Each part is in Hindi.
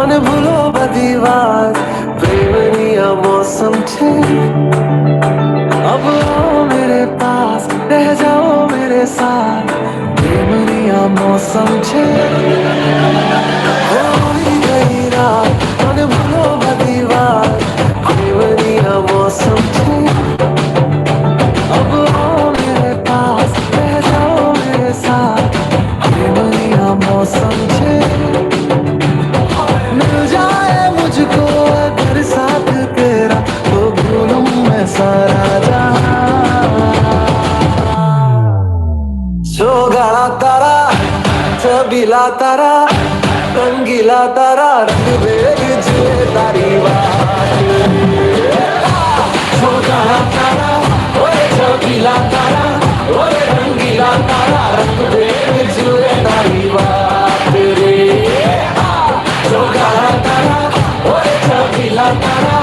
અને ભૂલો બધી વાત પ્રેમની આ મૌસમ છે अब आओ मेरे पास रह जाओ मेरे साथ प्रेमनी आ मौसम छे होई गई रात અને ભૂલો બધી વાત પ્રેમની આ મૌસમ છે अब आओ मेरे पास रह जाओ मेरे साथ प्रेमनी आ मौसम छे मिल जाए मुझको अगर साथ तेरा तो भूलूं मैं सारा सोगाड़ा तारा छबीला तारा रंगीला तारा रंग बेग जुए तारी बात सोगाड़ा तारा ओए छबीला तारा ओए रंगीला तारा रंग बेग जुए तारी बात रे सोगाड़ा तारा ओए छबीला तारा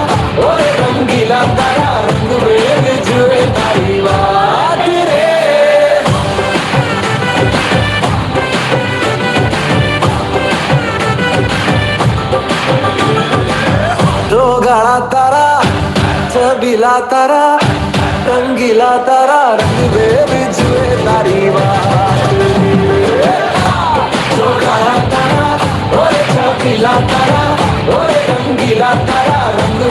ओए रंगीला तारा रंग बेग जुए तारी बात रे गाड़ा तारा छबीला तारा रंगीला तारा रंग बेग जुए तारी बात गाड़ा तारा ओए छबीला तारा ओए रंगीला तारा रंग